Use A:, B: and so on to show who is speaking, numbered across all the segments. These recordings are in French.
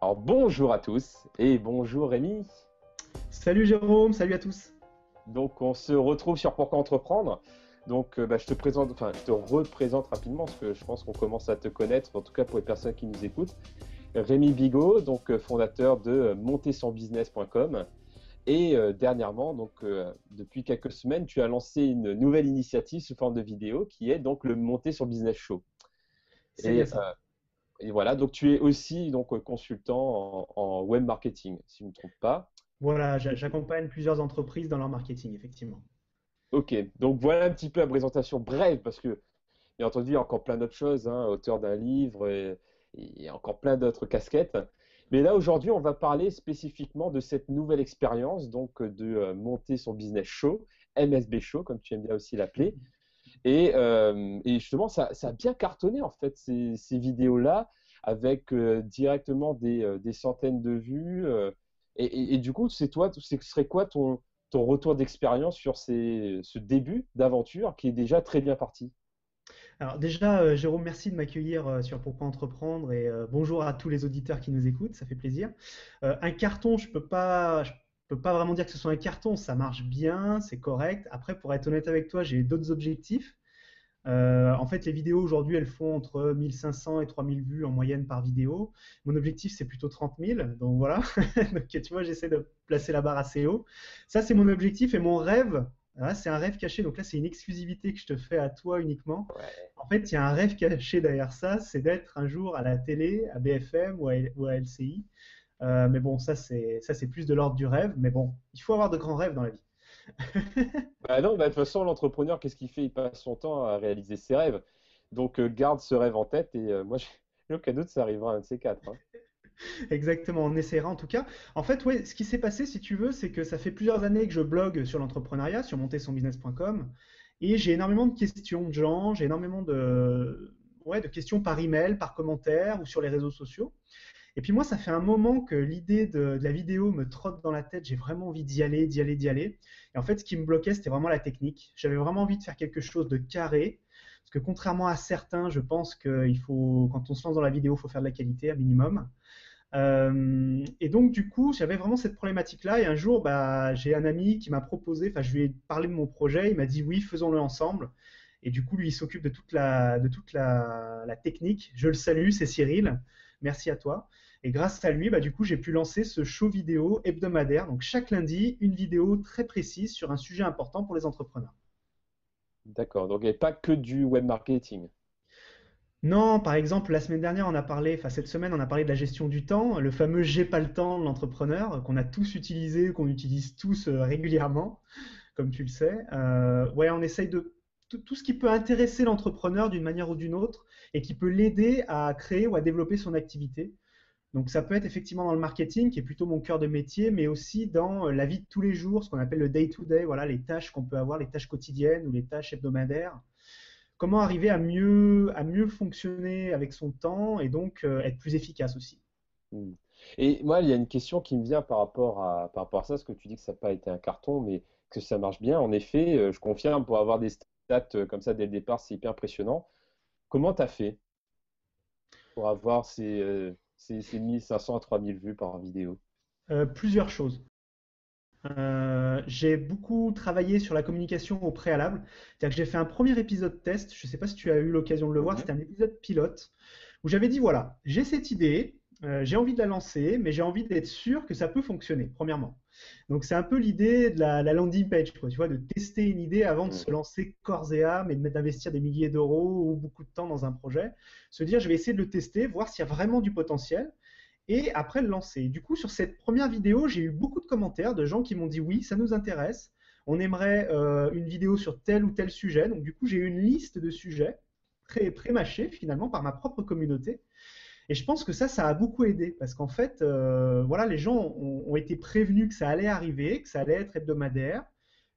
A: Alors bonjour à tous et bonjour Rémi.
B: Salut Jérôme, salut à tous.
A: Donc on se retrouve sur Pourquoi Entreprendre. Donc je te représente rapidement parce que je pense qu'on commence à te connaître, en tout cas pour les personnes qui nous écoutent. Rémi Bigot, fondateur de montersonbusiness.com. Et dernièrement, depuis quelques semaines, tu as lancé une nouvelle initiative sous forme de vidéo qui est donc le Monter sur Business Show.
B: C'est bien
A: Et,
B: ça.
A: et voilà, donc tu es aussi consultant en web marketing, si je ne me trompe pas.
B: Voilà, j'accompagne plusieurs entreprises dans leur marketing, effectivement.
A: Ok, donc voilà un petit peu la présentation brève, parce que bien entendu, il y a encore plein d'autres choses, hein, auteur d'un livre et encore plein d'autres casquettes. Mais là, aujourd'hui, on va parler spécifiquement de cette nouvelle expérience, de monter son business show, MSB Show, comme tu aimes bien aussi l'appeler. Et justement, ça a bien cartonné, en fait, ces vidéos-là, avec directement des centaines de vues. Et du coup, ce serait quoi ton retour d'expérience sur ce début d'aventure qui est déjà très bien parti?
B: Alors déjà, Jérôme, merci de m'accueillir sur Pourquoi Entreprendre et bonjour à tous les auditeurs qui nous écoutent, ça fait plaisir. Un carton, je peux pas vraiment dire que ce soit un carton, ça marche bien, c'est correct. Après, pour être honnête avec toi, j'ai d'autres objectifs. En fait, les vidéos aujourd'hui, elles font entre 1500 et 3000 vues en moyenne par vidéo. Mon objectif, c'est plutôt 30 000. Donc voilà. Donc, tu vois, j'essaie de placer la barre assez haut. Ça, c'est mon objectif et mon rêve. Là, c'est un rêve caché. Donc là, c'est une exclusivité que je te fais à toi uniquement.
A: Ouais.
B: En fait, il y a un rêve caché derrière ça, c'est d'être un jour à la télé, à BFM ou à LCI. Mais bon, ça, c'est plus de l'ordre du rêve. Mais bon, il faut avoir de grands rêves dans la vie.
A: Bah non, bah, de toute façon, l'entrepreneur, qu'est-ce qu'il fait? Il passe son temps à réaliser ses rêves. Donc, garde ce rêve en tête et moi, j'ai aucun doute, ça arrivera un de ces quatre, hein.
B: Exactement, on essaiera en tout cas. En fait, ouais, ce qui s'est passé, si tu veux, c'est que ça fait plusieurs années que je blogue sur l'entrepreneuriat, sur montersonbusiness.com, et j'ai énormément de questions de gens, j'ai énormément ouais, de questions par email, par commentaire ou sur les réseaux sociaux. Et puis moi, ça fait un moment que l'idée de la vidéo me trotte dans la tête, j'ai vraiment envie d'y aller, d'y aller, d'y aller. Et en fait, ce qui me bloquait, c'était vraiment la technique. J'avais vraiment envie de faire quelque chose de carré, parce que contrairement à certains, je pense qu'il faut, quand on se lance dans la vidéo, il faut faire de la qualité, un minimum. Et donc, du coup, j'avais vraiment cette problématique-là. Et un jour, bah, j'ai un ami qui m'a proposé, enfin, je lui ai parlé de mon projet. Il m'a dit oui, faisons-le ensemble. Et du coup, lui, il s'occupe de toute la technique. Je le salue, c'est Cyril. Merci à toi. Et grâce à lui, bah, du coup, j'ai pu lancer ce show vidéo hebdomadaire. Donc, chaque lundi, une vidéo très précise sur un sujet important pour les entrepreneurs.
A: D'accord. Donc, il n'y a pas que du web marketing.
B: Non, par exemple, la semaine dernière, enfin cette semaine, on a parlé de la gestion du temps, le fameux j'ai pas le temps de l'entrepreneur qu'on a tous utilisé, qu'on utilise tous régulièrement, comme tu le sais. Ouais, on essaye de tout ce qui peut intéresser l'entrepreneur d'une manière ou d'une autre et qui peut l'aider à créer ou à développer son activité. Donc ça peut être effectivement dans le marketing, qui est plutôt mon cœur de métier, mais aussi dans la vie de tous les jours, ce qu'on appelle le day-to-day, voilà, les tâches qu'on peut avoir, les tâches quotidiennes ou les tâches hebdomadaires. Comment arriver à mieux fonctionner avec son temps et donc être plus efficace aussi.
A: Hmm. Et moi, il y a une question qui me vient par rapport à ça, parce que tu dis que ça n'a pas été un carton, mais que ça marche bien. En effet, je confirme, pour avoir des stats comme ça dès le départ, c'est hyper impressionnant. Comment tu as fait pour avoir ces 1500 à 3000 vues par vidéo?
B: Plusieurs choses. J'ai beaucoup travaillé sur la communication au préalable. C'est-à-dire que j'ai fait un premier épisode test. Je ne sais pas si tu as eu l'occasion de le voir. C'était
A: Mhm.
B: un épisode pilote où j'avais dit voilà, j'ai cette idée, j'ai envie de la lancer, mais j'ai envie d'être sûr que ça peut fonctionner, premièrement. Donc c'est un peu l'idée de la landing page, quoi, tu vois, de tester une idée avant de se
A: Mhm.
B: lancer corps et âme et d'investir des milliers d'euros ou beaucoup de temps dans un projet. Se dire je vais essayer de le tester, voir s'il y a vraiment du potentiel et après le lancer. Du coup, sur cette première vidéo, j'ai eu beaucoup de commentaires de gens qui m'ont dit oui, ça nous intéresse, on aimerait une vidéo sur tel ou tel sujet. Donc du coup, j'ai eu une liste de sujets pré-mâchés finalement par ma propre communauté. Et je pense que ça a beaucoup aidé parce qu'en fait, voilà, les gens ont été prévenus que ça allait arriver, que ça allait être hebdomadaire,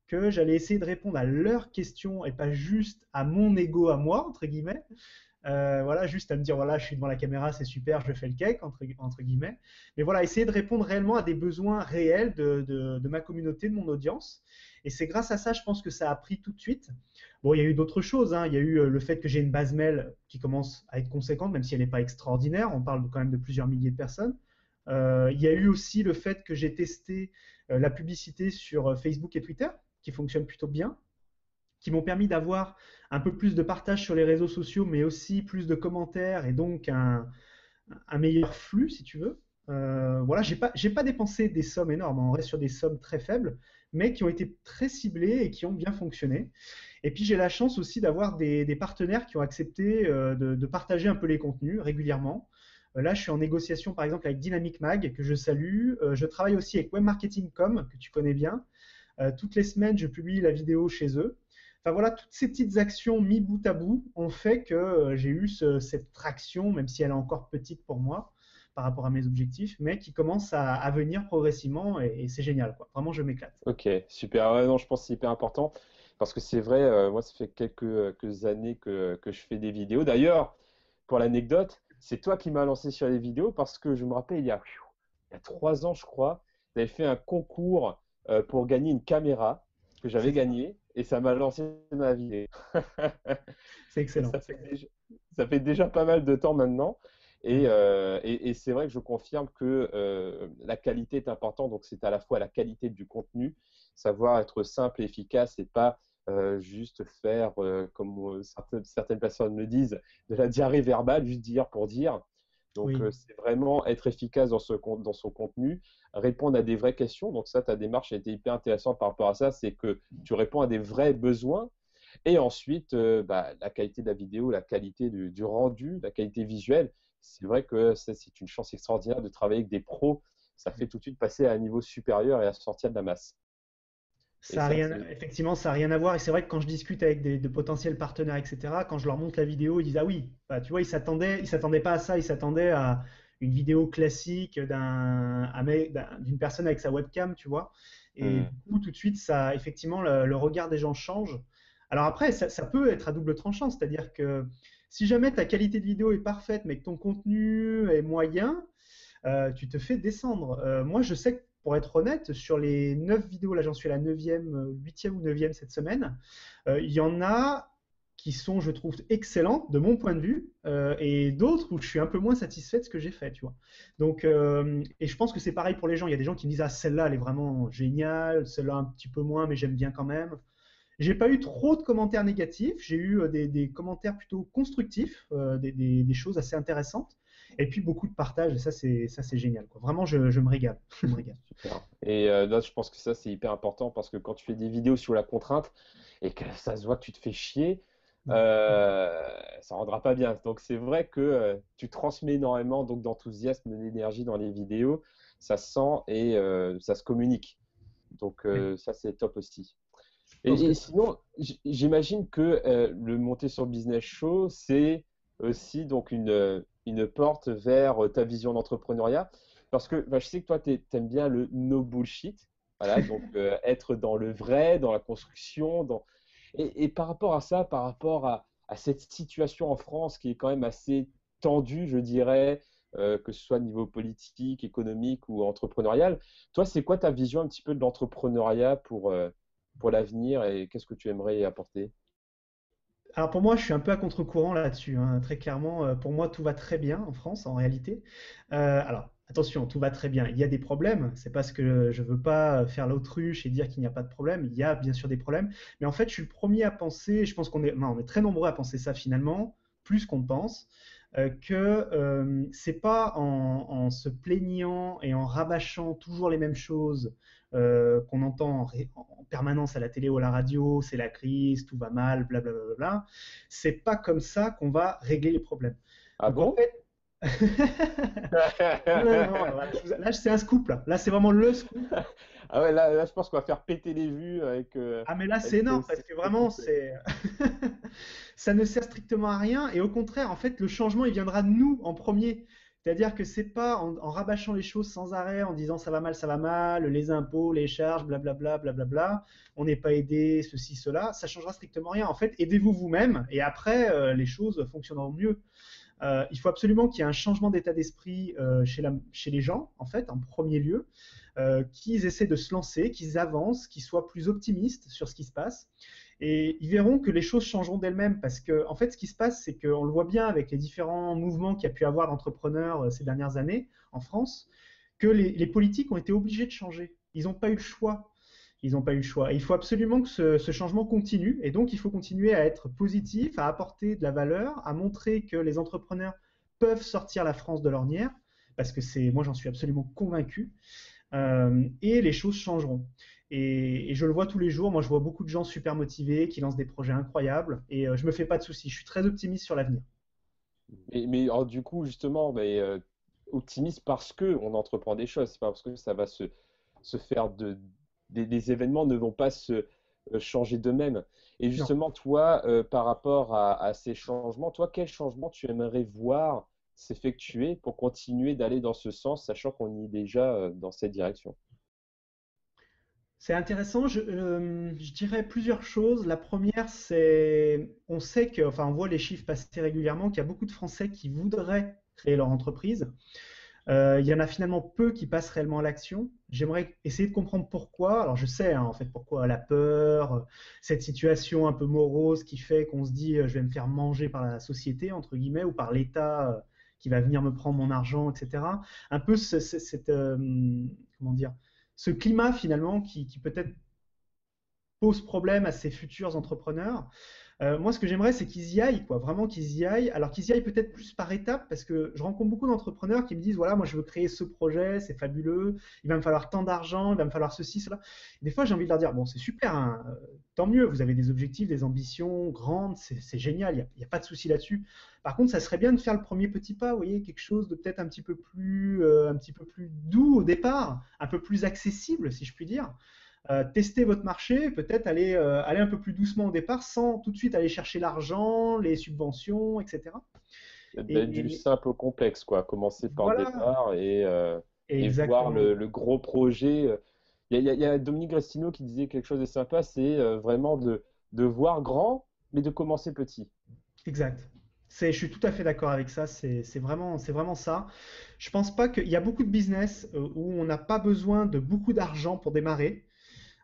B: que j'allais essayer de répondre à leurs questions et pas juste à mon ego à moi, entre guillemets. Voilà, juste à me dire, voilà, je suis devant la caméra, c'est super, je fais le cake, entre guillemets. Mais voilà, essayer de répondre réellement à des besoins réels de ma communauté, de mon audience. Et c'est grâce à ça, je pense que ça a pris tout de suite. Bon, il y a eu d'autres choses, hein. Il y a eu le fait que j'ai une base mail qui commence à être conséquente, même si elle n'est pas extraordinaire. On parle quand même de plusieurs milliers de personnes. Il y a eu aussi le fait que j'ai testé la publicité sur Facebook et Twitter, qui fonctionne plutôt bien, qui m'ont permis d'avoir un peu plus de partage sur les réseaux sociaux, mais aussi plus de commentaires et donc un meilleur flux, si tu veux. Voilà, j'ai pas dépensé des sommes énormes, on reste sur des sommes très faibles, mais qui ont été très ciblées et qui ont bien fonctionné. Et puis j'ai la chance aussi d'avoir des partenaires qui ont accepté de partager un peu les contenus régulièrement. Là, je suis en négociation par exemple avec Dynamic Mag, que je salue. Je travaille aussi avec Webmarketing.com, que tu connais bien. Toutes les semaines, je publie la vidéo chez eux. Enfin voilà, toutes ces petites actions mis bout à bout ont fait que j'ai eu cette traction, même si elle est encore petite pour moi par rapport à mes objectifs, mais qui commence à venir progressivement et c'est génial, quoi. Vraiment, je m'éclate.
A: Ok, super. Ouais, non, je pense que c'est hyper important parce que c'est vrai, moi, ça fait quelques années que je fais des vidéos. D'ailleurs, pour l'anecdote, c'est toi qui m'as lancé sur les vidéos parce que je me rappelle, il y a 3 ans, je crois, tu avais fait un concours pour gagner une caméra que j'avais
B: C'est ça,
A: gagnée et ça m'a lancé dans la vidéo.
B: c'est excellent.
A: Ça fait déjà pas mal de temps maintenant. Et,
B: Ouais.
A: euh, et c'est vrai que je confirme que la qualité est importante. Donc, c'est à la fois la qualité du contenu, savoir être simple et efficace et pas juste faire, comme certaines personnes le disent, de la diarrhée verbale, juste dire pour dire. Donc,
B: Oui.
A: c'est vraiment être efficace dans son contenu, répondre à des vraies questions. Donc, ça, ta démarche a été hyper intéressante par rapport à ça. C'est que tu réponds à des vrais besoins et ensuite, la qualité de la vidéo, la qualité du rendu, la qualité visuelle, c'est vrai que c'est une chance extraordinaire de travailler avec des pros. Ça fait tout de suite passer à un niveau supérieur et à sortir de la masse. Et
B: Ça a
A: ça,
B: rien,
A: c'est...
B: effectivement, ça n'a rien à voir. Et c'est vrai que quand je discute avec de potentiels partenaires, etc., quand je leur montre la vidéo, ils disent ah oui, bah, tu vois, ils s'attendaient pas à ça, ils s'attendaient à une vidéo classique d'une personne avec sa webcam, tu vois. Et
A: Hmm.
B: du coup, tout de suite, ça, effectivement, le regard des gens change. Alors après, ça peut être à double tranchant, c'est-à-dire que si jamais ta qualité de vidéo est parfaite, mais que ton contenu est moyen, tu te fais descendre. Moi, je sais que pour être honnête, sur les 9 vidéos, là j'en suis à la 9e, 8e ou 9e cette semaine, il y en a qui sont, je trouve, excellentes de mon point de vue, et d'autres où je suis un peu moins satisfait de ce que j'ai fait, tu vois. Donc, et je pense que c'est pareil pour les gens. Il y a des gens qui me disent, ah, celle-là, elle est vraiment géniale, celle-là un petit peu moins, mais j'aime bien quand même. J'ai pas eu trop de commentaires négatifs, j'ai eu des commentaires plutôt constructifs, des choses assez intéressantes, et puis beaucoup de partage, et ça c'est génial, quoi. Vraiment, je me régale, je me régale.
A: Super. Et là, je pense que ça, c'est hyper important parce que quand tu fais des vidéos sur la contrainte et que ça se voit que tu te fais chier, ça rendra pas bien. Donc, c'est vrai que tu transmets énormément donc d'enthousiasme, d'énergie dans les vidéos. Ça se sent et ça se communique. Donc,
B: Ouais,
A: ça, c'est top aussi.
B: je pense que
A: Et sinon, j'imagine que le monter sur Business Show, c'est aussi donc une porte vers ta vision d'entrepreneuriat. Parce que bah, je sais que toi, tu aimes bien le no bullshit. Voilà, donc être dans le vrai, dans la construction. Et par rapport à ça, par rapport à cette situation en France qui est quand même assez tendue, je dirais, que ce soit au niveau politique, économique ou entrepreneurial, toi, c'est quoi ta vision un petit peu de l'entrepreneuriat pour l'avenir et qu'est-ce que tu aimerais y apporter?
B: Alors pour moi, je suis un peu à contre-courant là-dessus, hein, très clairement. Pour moi, tout va très bien en France, en réalité. Alors attention, tout va très bien. Il y a des problèmes. C'est parce que je veux pas faire l'autruche et dire qu'il n'y a pas de problème. Il y a bien sûr des problèmes, mais en fait, je suis le premier à penser. Et je pense on est très nombreux à penser ça finalement, plus qu'on ne pense, que c'est pas en se plaignant et en rabâchant toujours les mêmes choses qu'on entend en permanence à la télé ou à la radio, c'est la crise, tout va mal, blablabla. Bla, bla, bla. C'est pas comme ça qu'on va régler les problèmes.
A: Ah
B: Donc en
A: bon?
B: fait, non, non, non, voilà, là c'est un scoop là. Là c'est vraiment le scoop.
A: Ah ouais, là, je pense qu'on va faire péter les vues
B: Ah mais là c'est
A: avec
B: énorme parce que
A: cette
B: vraiment
A: conseil.
B: c'est ça ne sert strictement à rien et au contraire en fait le changement il viendra de nous en premier. C'est-à-dire que c'est pas en rabâchant les choses sans arrêt, en disant ça va mal, les impôts, les charges, blablabla, blablabla, on n'est pas aidé, ceci, cela, ça changera strictement rien. En fait, aidez-vous vous-même et après les choses fonctionneront mieux. Il faut absolument qu'il y ait un changement d'état d'esprit chez les gens, en fait, en premier lieu, qu'ils essaient de se lancer, qu'ils avancent, qu'ils soient plus optimistes sur ce qui se passe. Et ils verront que les choses changeront d'elles-mêmes parce que, en fait, ce qui se passe, c'est qu'on le voit bien avec les différents mouvements qu'il y a pu avoir d'entrepreneurs ces dernières années en France. que les politiques ont été obligés de changer. Ils n'ont pas eu le choix. Ils n'ont pas eu le choix. Et il faut absolument que ce changement continue. Et donc, il faut continuer à être positif, à apporter de la valeur, à montrer que les entrepreneurs peuvent sortir la France de l'ornière, parce que moi, j'en suis absolument convaincu. Et les choses changeront. Et je le vois tous les jours. Moi, je vois beaucoup de gens super motivés qui lancent des projets incroyables. Et je me fais pas de soucis. Je suis très optimiste sur l'avenir.
A: Mais alors, du coup, justement, optimiste parce que on entreprend des choses, c'est pas parce que ça va se faire des événements ne vont pas se changer d'eux-mêmes. Et
B: Non.
A: justement, toi, par rapport à ces changements, toi, quel changement tu aimerais voir s'effectuer pour continuer d'aller dans ce sens, sachant qu'on y est déjà dans cette direction?
B: C'est intéressant. Je dirais plusieurs choses. La première, c'est, on sait que, enfin, on voit les chiffres passer régulièrement, qu'il y a beaucoup de Français qui voudraient créer leur entreprise. Il y en a finalement peu qui passent réellement à l'action. J'aimerais essayer de comprendre pourquoi. Alors je sais en fait pourquoi la peur, cette situation un peu morose qui fait qu'on se dit je vais me faire manger par la société entre guillemets ou par l'État qui va venir me prendre mon argent, etc. Un peu cette comment dire, ce climat finalement qui peut-être pose problème à ces futurs entrepreneurs. Moi, ce que j'aimerais, c'est qu'ils y aillent, quoi, vraiment qu'ils y aillent. Alors qu'ils y aillent peut-être plus par étapes, parce que je rencontre beaucoup d'entrepreneurs qui me disent, voilà, moi, je veux créer ce projet, c'est fabuleux, il va me falloir tant d'argent, il va me falloir ceci, cela. Et des fois, j'ai envie de leur dire, bon, c'est super, hein, tant mieux, vous avez des objectifs, des ambitions grandes, c'est génial, il n'y a pas de souci là-dessus. Par contre, ça serait bien de faire le premier petit pas, vous voyez, quelque chose de peut-être un petit peu plus doux au départ, un peu plus accessible, si je puis dire. Tester votre marché, peut-être aller un peu plus doucement au départ sans tout de suite aller chercher l'argent, les subventions, etc.
A: Du
B: Et
A: simple au complexe, quoi. Commencer par le
B: voilà,
A: départ et voir
B: exactement.
A: le gros projet. Il y a Dominique Restino qui disait quelque chose de sympa, c'est vraiment de voir grand, mais de commencer petit.
B: Exact. Je suis tout à fait d'accord avec ça. C'est vraiment ça. Je pense pas qu'il y a beaucoup de business où on n'a pas besoin de beaucoup d'argent pour démarrer.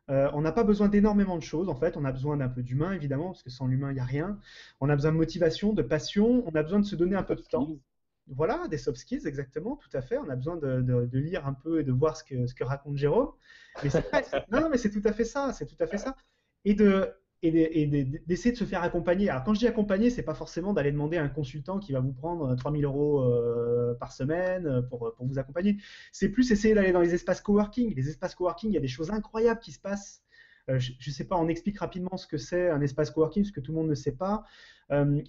B: On n'a pas besoin d'énormément de choses, en fait. On a besoin d'un peu d'humain, évidemment, parce que sans l'humain, il n'y a rien. On a besoin de motivation, de passion. On a besoin de se donner un peu de
A: Soft
B: temps.
A: skills.
B: Voilà, des soft skills, exactement, tout à fait. On a besoin de lire un peu et de voir ce que raconte Jérôme. Mais c'est vrai, non, mais c'est tout à fait ça, c'est tout à fait ça. Et d'essayer de se faire accompagner. Alors, quand je dis accompagner, c'est pas forcément d'aller demander à un consultant qui va vous prendre 3000 euros par semaine pour vous accompagner. C'est plus essayer d'aller dans les espaces coworking. Les espaces coworking, il y a des choses incroyables qui se passent. Je ne sais pas, on explique rapidement ce que c'est un espace coworking, parce que tout le monde ne sait pas.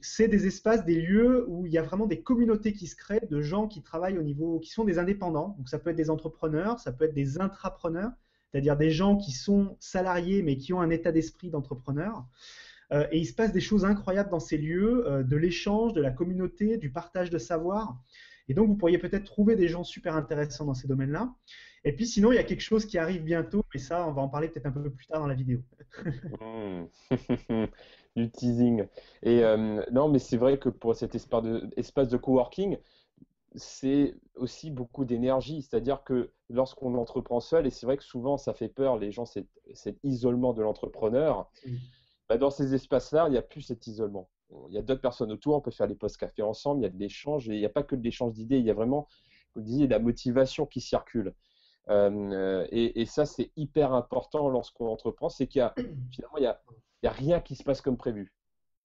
B: C'est des espaces, des lieux où il y a vraiment des communautés qui se créent de gens qui travaillent au niveau, qui sont des indépendants. Donc ça peut être des entrepreneurs, ça peut être des intrapreneurs, c'est-à-dire des gens qui sont salariés mais qui ont un état d'esprit d'entrepreneur. Et il se passe des choses incroyables dans ces lieux, de l'échange, de la communauté, du partage de savoir. Et donc, vous pourriez peut-être trouver des gens super intéressants dans ces domaines-là. Et puis, sinon, il y a quelque chose qui arrive bientôt, mais ça, on va en parler peut-être un peu plus tard dans la vidéo.
A: Hmm. Du teasing. Et non, mais c'est vrai que pour cet espace de coworking, c'est aussi beaucoup d'énergie. C'est-à-dire que lorsqu'on entreprend seul, et c'est vrai que souvent ça fait peur, les gens, cet isolement de l'entrepreneur,
B: Oui.
A: bah, dans ces espaces-là, il n'y a plus cet isolement. Il y a d'autres personnes autour, on peut faire les postes café ensemble, il y a de l'échange, et il n'y a pas que de l'échange d'idées, il y a vraiment, comme vous disiez, la motivation qui circule. Et ça, c'est hyper important lorsqu'on entreprend, c'est finalement, il y a rien qui se passe comme prévu.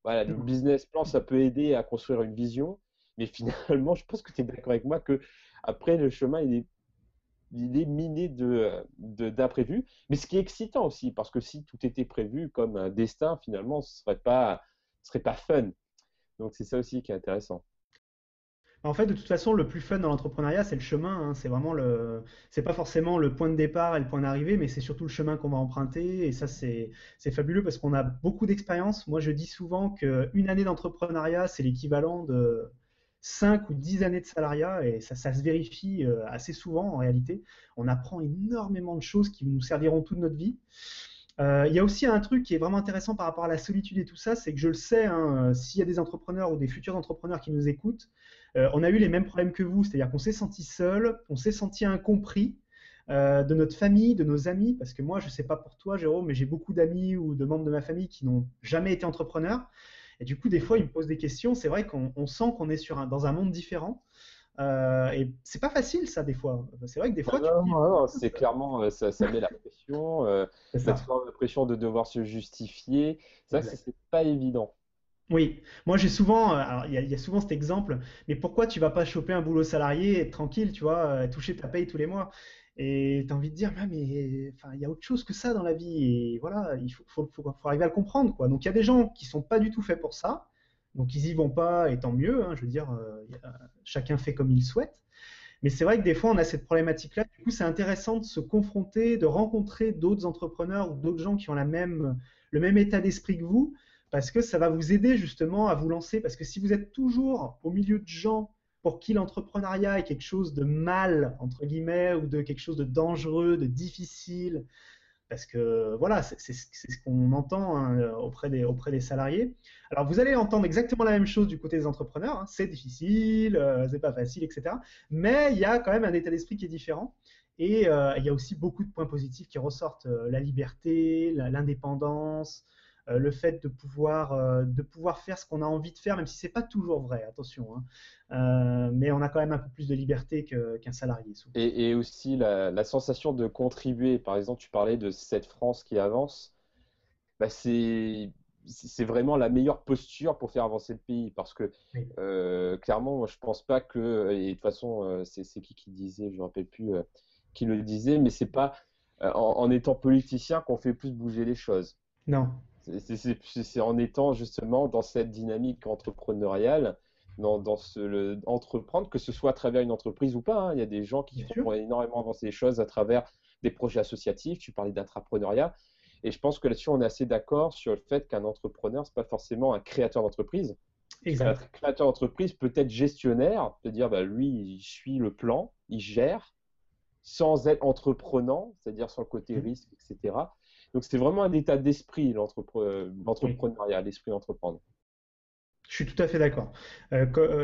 A: Voilà, le
B: Non.
A: business plan, ça peut aider à construire une vision, mais finalement, je pense que tu es d'accord avec moi que après le chemin, il est miné d'imprévus. Mais ce qui est excitant aussi, parce que si tout était prévu comme un destin, finalement, ce serait pas fun. Donc c'est ça aussi qui est intéressant.
B: En fait, de toute façon, le plus fun dans l'entrepreneuriat, c'est le chemin, hein. C'est vraiment c'est pas forcément le point de départ et le point d'arrivée, mais c'est surtout le chemin qu'on va emprunter. Et ça, c'est fabuleux parce qu'on a beaucoup d'expérience. Moi, je dis souvent qu'une année d'entrepreneuriat, c'est l'équivalent de 5 ou 10 années de salariat, et ça se vérifie assez souvent en réalité. On apprend énormément de choses qui nous serviront toute notre vie. Il y a aussi un truc qui est vraiment intéressant par rapport à la solitude et tout ça, c'est que je le sais, hein, s'il y a des entrepreneurs ou des futurs entrepreneurs qui nous écoutent, on a eu les mêmes problèmes que vous, c'est-à-dire qu'on s'est senti seul, on s'est senti incompris de notre famille, de nos amis, parce que moi, je ne sais pas pour toi, Jérôme, mais j'ai beaucoup d'amis ou de membres de ma famille qui n'ont jamais été entrepreneurs. Et du coup, des fois, ils me posent des questions. C'est vrai qu'on sent qu'on est dans un monde différent. Et c'est pas facile, ça, des fois. C'est vrai que des
A: Ah
B: fois, tu te
A: non,
B: dis,
A: non, non, c'est clairement, ça met la pression,
B: c'est ça.
A: la pression de devoir se justifier. C'est vrai que
B: Exact.
A: c'est pas évident.
B: Oui, moi j'ai souvent, alors il y a souvent cet exemple, mais pourquoi tu vas pas choper un boulot salarié et être tranquille, tu vois, toucher ta paye tous les mois? Et tu as envie de dire, ah, mais enfin, il y a autre chose que ça dans la vie, et voilà, il faut arriver à le comprendre, quoi. Donc il y a des gens qui sont pas du tout faits pour ça, donc ils y vont pas, et tant mieux, hein, je veux dire, chacun fait comme il souhaite. Mais c'est vrai que des fois on a cette problématique-là, du coup c'est intéressant de se confronter, de rencontrer d'autres entrepreneurs ou d'autres gens qui ont le même état d'esprit que vous parce que ça va vous aider justement à vous lancer. Parce que si vous êtes toujours au milieu de gens pour qui l'entrepreneuriat est quelque chose de mal, entre guillemets, ou de quelque chose de dangereux, de difficile, parce que voilà, c'est ce qu'on entend hein, auprès des salariés. Alors vous allez entendre exactement la même chose du côté des entrepreneurs, hein. C'est difficile, c'est pas facile, etc. Mais il y a quand même un état d'esprit qui est différent. Et il y a aussi beaucoup de points positifs qui ressortent. La liberté, l'indépendance, le fait de pouvoir faire ce qu'on a envie de faire, même si c'est pas toujours vrai, attention, hein. Mais on a quand même un peu plus de liberté qu'un salarié, souvent.
A: Et aussi la sensation de contribuer. Par exemple, tu parlais de cette France qui avance. Bah, c'est vraiment la meilleure posture pour faire avancer le pays parce que
B: Oui.
A: clairement, moi, je pense pas que et de toute façon, c'est qui disait, je me rappelle plus qui le disait, mais c'est pas en étant politicien qu'on fait plus bouger les choses.
B: Non,
A: C'est en étant justement dans cette dynamique entrepreneuriale, dans entreprendre, que ce soit à travers une entreprise ou pas, hein. Il y a des gens qui
B: bien sûr.
A: font énormément avancer les choses à travers des projets associatifs. Tu parlais d'intrapreneuriat. Et je pense que là-dessus, on est assez d'accord sur le fait qu'un entrepreneur, ce n'est pas forcément un créateur d'entreprise. Parce qu'un
B: Exact.
A: créateur d'entreprise peut être gestionnaire, c'est-à-dire bah, lui, il suit le plan, il gère, sans être entreprenant, c'est-à-dire sans le côté
B: Mm.
A: risque, etc. Donc c'est vraiment un état d'esprit,
B: Oui,
A: l'entrepreneuriat, l'esprit d'entreprendre.
B: je suis tout à fait d'accord.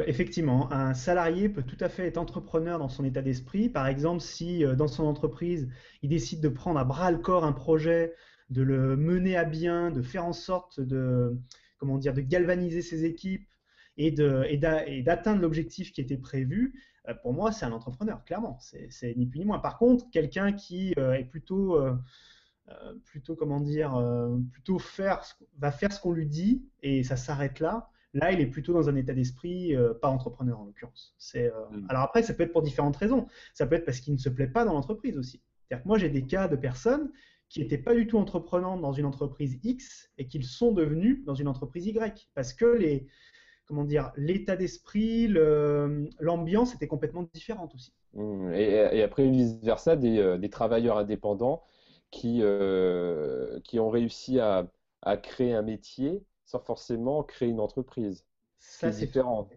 B: Effectivement, un salarié peut tout à fait être entrepreneur dans son état d'esprit. Par exemple, si dans son entreprise, il décide de prendre à bras le corps un projet, de le mener à bien, de faire en sorte de, comment dire, de galvaniser ses équipes et d'atteindre l'objectif qui était prévu, pour moi, c'est un entrepreneur, clairement. C'est ni plus ni moins. Par contre, quelqu'un qui est plutôt comment dire, plutôt va faire ce qu'on lui dit et ça s'arrête là. Là, il est plutôt dans un état d'esprit pas entrepreneur en l'occurrence.
A: Mm.
B: Alors après, ça peut être pour différentes raisons. Ça peut être parce qu'il ne se plaît pas dans l'entreprise aussi. C'est-à-dire que moi, j'ai des cas de personnes qui n'étaient pas du tout entreprenantes dans une entreprise X et qu'ils sont devenus dans une entreprise Y parce que comment dire, l'état d'esprit, l'ambiance était complètement différente aussi.
A: Mm. Et après, vice-versa, des travailleurs indépendants qui ont réussi à créer un métier sans forcément créer une entreprise, ce qui
B: Ça,
A: est différent.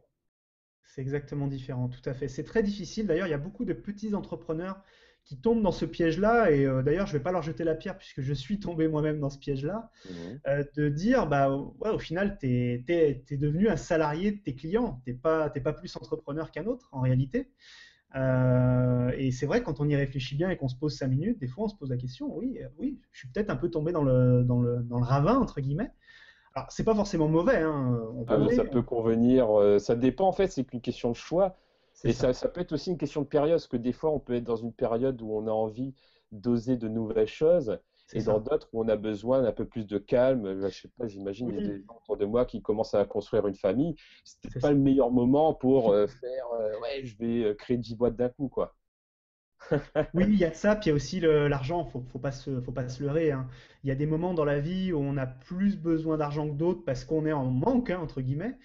B: c'est exactement différent, tout à fait. C'est très difficile. D'ailleurs, il y a beaucoup de petits entrepreneurs qui tombent dans ce piège-là. Et d'ailleurs, je ne vais pas leur jeter la pierre puisque je suis tombé moi-même dans ce piège-là.
A: Mhm.
B: De dire, bah, ouais, au final, tu es devenu un salarié de tes clients. T'es pas plus entrepreneur qu'un autre, en réalité. Et c'est vrai, quand on y réfléchit bien et qu'on se pose 5 minutes, des fois, on se pose la question, oui, oui, je suis peut-être un peu tombé dans le ravin, entre guillemets. Alors, c'est pas forcément mauvais, hein. On
A: Ah, mais ça
B: pourrait,
A: peut convenir, ça dépend en fait, c'est qu'une question de choix.
B: c'est
A: Et
B: ça.
A: ça peut être aussi une question de période, parce que des fois, on peut être dans une période où on a envie d'oser de nouvelles choses,
B: C'est
A: et dans
B: ça.
A: d'autres où on a besoin d'un peu plus de calme. Je sais pas, j'imagine, il y a des
B: Oui,
A: gens autour de moi qui commencent à construire une famille. C'est peut-être
B: c'est
A: pas
B: ça.
A: le meilleur moment pour faire, ouais, je vais créer 10 boîtes d'un coup, quoi.
B: Oui, il y a de ça, puis il y a aussi l'argent, faut pas se leurrer, hein. Il y a des moments dans la vie où on a plus besoin d'argent que d'autres parce qu'on est en manque, hein, entre guillemets.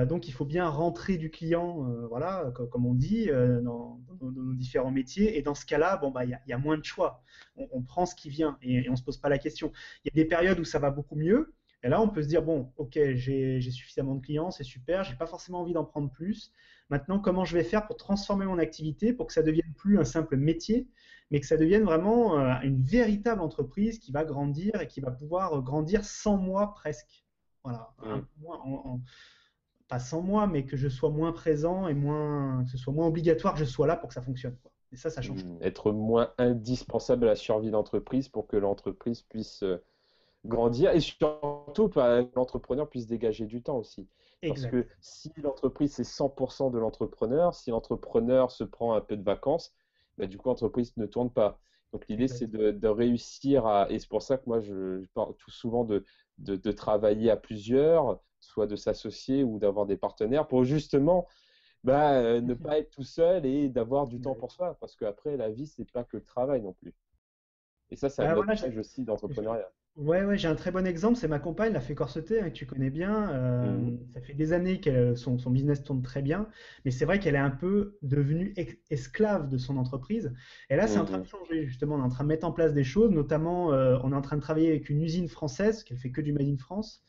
B: Donc il faut bien rentrer du client, voilà, comme on dit, dans nos différents métiers. Et dans ce cas-là, bon, bah, il y a moins de choix. On prend ce qui vient et on ne se pose pas la question. Il y a des périodes où ça va beaucoup mieux. Et là, on peut se dire, bon, ok, j'ai suffisamment de clients, c'est super, j'ai pas forcément envie d'en prendre plus. Maintenant, comment je vais faire pour transformer mon activité pour que ça devienne plus un simple métier, mais que ça devienne vraiment une véritable entreprise qui va grandir et qui va pouvoir grandir sans moi presque. Voilà,
A: Mm.
B: pas sans moi, mais que je sois moins présent et que ce soit moins obligatoire que je sois là pour que ça fonctionne, quoi. Et ça change tout.
A: Mm. Être moins indispensable à la survie de l'entreprise pour que l'entreprise puisse grandir et surtout que l'entrepreneur puisse dégager du temps aussi. Parce
B: Exact.
A: que si l'entreprise, c'est 100% de l'entrepreneur, si l'entrepreneur se prend un peu de vacances, bah, du coup, l'entreprise ne tourne pas. Donc l'idée, c'est
B: Exact.
A: de réussir à... Et c'est pour ça que moi, je parle tout souvent de travailler à plusieurs, soit de s'associer ou d'avoir des partenaires pour justement ne pas être tout seul et d'avoir du temps
B: Exact.
A: pour soi. Parce qu'après, la vie, c'est pas que le travail non plus. Et ça, c'est un
B: Bah,
A: autre
B: voilà,
A: piège aussi
B: je-
A: d'entrepreneuriat.
B: ouais, ouais, j'ai un très bon exemple, c'est ma compagne, la fait corseter, hein, que tu connais bien.
A: Mhm.
B: Ça fait des années que son business tourne très bien, mais c'est vrai qu'elle est un peu devenue esclave de son entreprise. Et là, c'est en train de
A: Mhm.
B: changer, justement, on est en train de mettre en place des choses, notamment, on est en train de travailler avec une usine française, qu'elle fait que du Made in France,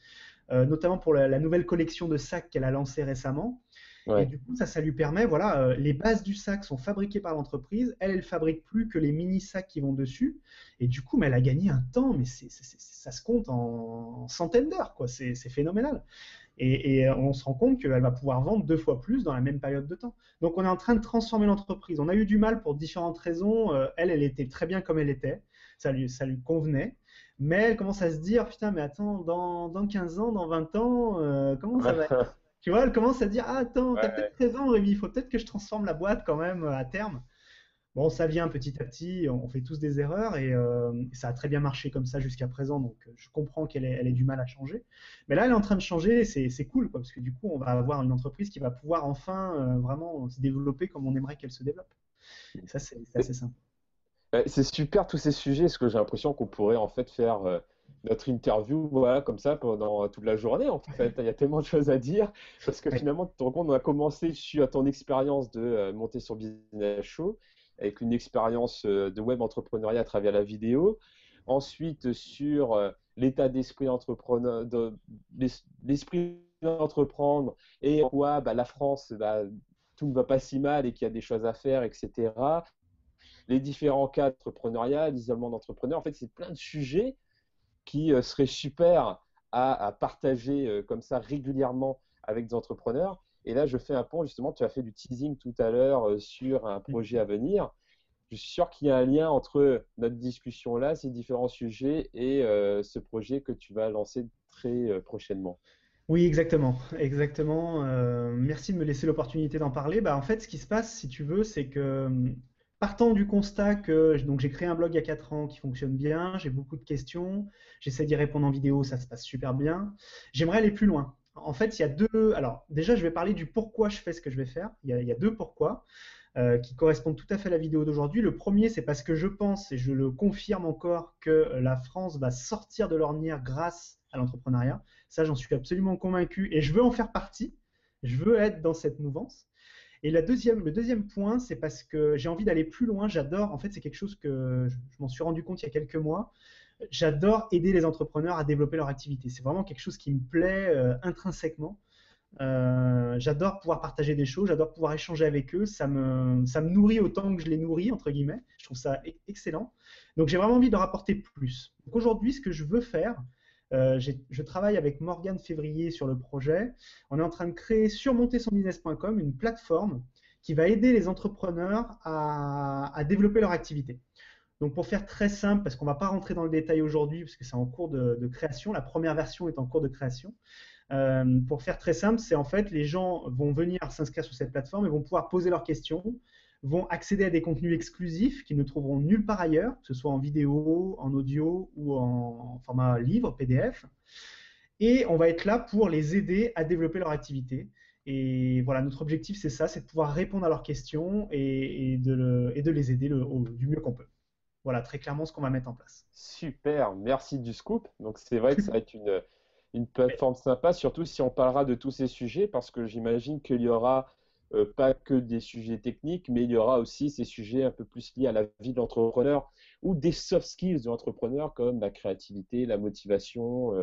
B: notamment pour la nouvelle collection de sacs qu'elle a lancée récemment. Et
A: Ouais.
B: du coup, ça lui permet, voilà, les bases du sac sont fabriquées par l'entreprise. Elle fabrique plus que les mini sacs qui vont dessus. Et du coup, mais elle a gagné un temps, mais ça se compte en centaines d'heures, quoi. C'est phénoménal. Et on se rend compte qu'elle va pouvoir vendre 2 fois plus dans la même période de temps. Donc, on est en train de transformer l'entreprise. On a eu du mal pour différentes raisons. Elle était très bien comme elle était. Ça lui convenait. Mais elle commence à se dire, putain, mais attends, dans 15 ans, dans 20 ans, comment ça va être? Tu vois, elle commence à dire, ah, attends, t'as peut-être
A: Ouais.
B: raison, Rémi, il faut peut-être que je transforme la boîte quand même à terme. Bon, ça vient petit à petit, on fait tous des erreurs et ça a très bien marché comme ça jusqu'à présent, donc je comprends qu'elle ait du mal à changer. Mais là, elle est en train de changer et c'est cool, quoi, parce que du coup, on va avoir une entreprise qui va pouvoir enfin vraiment se développer comme on aimerait qu'elle se développe. Et ça, c'est assez simple.
A: C'est super tous ces sujets, parce que j'ai l'impression qu'on pourrait en fait faire notre interview, voilà, comme ça pendant toute la journée. En fait, il y a tellement de choses à dire, parce que
B: Ouais.
A: finalement, tu te rends compte, on a commencé sur ton expérience de monter sur Business Show, avec une expérience de web entrepreneuriat à travers la vidéo. Ensuite, sur l'état d'esprit entrepreneur, l'esprit d'entreprendre et en quoi la France, tout ne va pas si mal et qu'il y a des choses à faire, etc. Les différents cas d'entrepreneuriat, l'isolement d'entrepreneur. En fait, c'est plein de sujets qui seraient super à partager comme ça régulièrement avec des entrepreneurs. Et là, je fais un pont, justement, tu as fait du teasing tout à l'heure sur un projet à venir. Je suis sûr qu'il y a un lien entre notre discussion là, ces différents sujets, et ce projet que tu vas lancer très prochainement.
B: Oui, exactement, exactement. Merci de me laisser l'opportunité d'en parler. Bah, en fait, ce qui se passe, si tu veux, c'est que partant du constat que donc j'ai créé un blog il y a 4 ans qui fonctionne bien, j'ai beaucoup de questions, j'essaie d'y répondre en vidéo, ça se passe super bien. J'aimerais aller plus loin. En fait, il y a deux. Alors, déjà, je vais parler du pourquoi je fais ce que je vais faire. Il y a deux pourquoi qui correspondent tout à fait à la vidéo d'aujourd'hui. Le premier, c'est parce que je pense, et je le confirme encore, que la France va sortir de l'ornière grâce à l'entrepreneuriat. Ça, j'en suis absolument convaincu et je veux en faire partie. Je veux être dans cette mouvance. Et le deuxième point, c'est parce que j'ai envie d'aller plus loin. J'adore, en fait, c'est quelque chose que je m'en suis rendu compte il y a quelques mois. J'adore aider les entrepreneurs à développer leur activité. C'est vraiment quelque chose qui me plaît intrinsèquement. J'adore pouvoir partager des choses, j'adore pouvoir échanger avec eux. Ça me nourrit autant que je les nourris, entre guillemets. Je trouve ça excellent. Donc j'ai vraiment envie de rapporter plus. Donc aujourd'hui, ce que je veux faire, je travaille avec Morgane Février sur le projet. On est en train de créer sur montersonbusiness.com une plateforme qui va aider les entrepreneurs à développer leur activité. Donc pour faire très simple, parce qu'on ne va pas rentrer dans le détail aujourd'hui, parce que c'est en cours de création, la première version est en cours de création. Pour faire très simple, c'est en fait les gens vont venir s'inscrire sur cette plateforme et vont pouvoir poser leurs questions, vont accéder à des contenus exclusifs qu'ils ne trouveront nulle part ailleurs, que ce soit en vidéo, en audio ou en format livre, PDF. Et on va être là pour les aider à développer leur activité. Et voilà, notre objectif, c'est ça, c'est de pouvoir répondre à leurs questions et de les aider du mieux qu'on peut. Voilà, très clairement ce qu'on va mettre en place.
A: Super, merci du scoop. Donc c'est vrai que ça va être une plateforme sympa, surtout si on parlera de tous ces sujets, parce que j'imagine qu'il y aura pas que des sujets techniques, mais il y aura aussi ces sujets un peu plus liés à la vie de l'entrepreneur ou des soft skills de l'entrepreneur, comme la créativité, la motivation,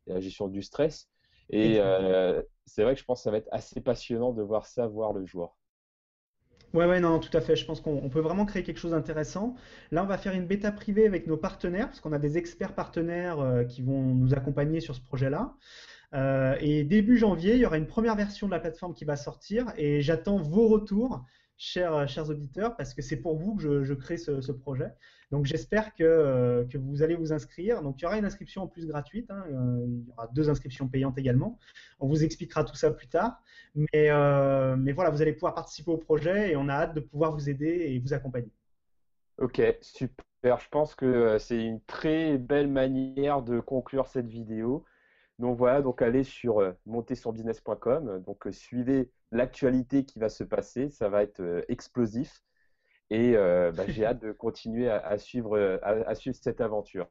A: et la gestion du stress. Et
B: Exactement.
A: c'est vrai que je pense que ça va être assez passionnant de voir ça voir le jour.
B: Ouais, ouais, non, tout à fait. Je pense qu'on peut vraiment créer quelque chose d'intéressant. Là, on va faire une bêta privée avec nos partenaires, parce qu'on a des experts partenaires qui vont nous accompagner sur ce projet-là. Et début janvier, il y aura une première version de la plateforme qui va sortir et j'attends vos retours. chers auditeurs, parce que c'est pour vous que je crée ce projet. Donc j'espère que vous allez vous inscrire. Donc il y aura une inscription en plus gratuite, hein, il y aura 2 inscriptions payantes également. On vous expliquera tout ça plus tard. Mais voilà, vous allez pouvoir participer au projet et on a hâte de pouvoir vous aider et vous accompagner.
A: Ok, super. Je pense que c'est une très belle manière de conclure cette vidéo. Donc voilà, donc allez sur montersonbusiness.com, donc suivez l'actualité qui va se passer, ça va être explosif et bah, j'ai hâte de continuer à suivre, à suivre cette aventure.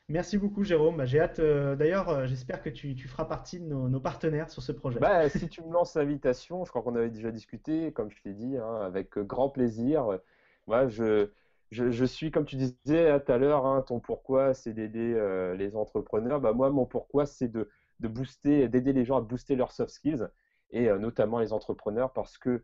B: Merci beaucoup, Jérôme. Bah, j'ai hâte. D'ailleurs, j'espère que tu feras partie de nos partenaires sur ce projet.
A: Bah, si tu me lances l'invitation, je crois qu'on avait déjà discuté, comme je t'ai dit, hein, avec grand plaisir. Moi, je suis, comme tu disais tout à l'heure, hein, ton pourquoi, c'est d'aider les entrepreneurs. Bah, moi, mon pourquoi, c'est de booster, d'aider les gens à booster leurs soft skills, et notamment les entrepreneurs, parce que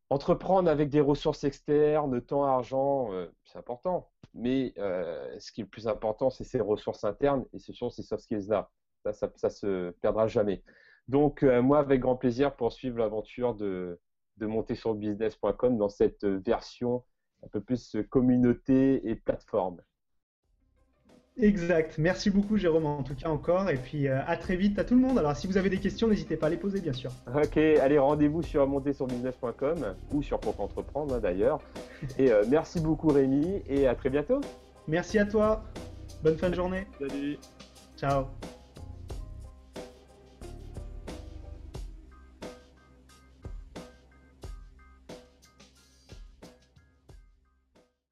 A: entreprendre avec des ressources externes, temps, argent, c'est important. Mais ce qui est le plus important, c'est ces ressources internes et ce sont ces soft skills-là. Ça se perdra jamais. Donc, moi, avec grand plaisir, poursuivre l'aventure de monter sur business.com dans cette version un peu plus communauté et plateforme.
B: Exact. Merci beaucoup, Jérôme, en tout cas encore. Et puis à très vite à tout le monde. Alors, si vous avez des questions, n'hésitez pas à les poser, bien sûr.
A: Ok, allez, rendez-vous sur montersurbusiness.com ou sur Pour Entreprendre, hein, d'ailleurs. Et merci beaucoup, Rémi, et à très bientôt.
B: Merci à toi. Bonne fin de journée.
A: Salut.
B: Ciao.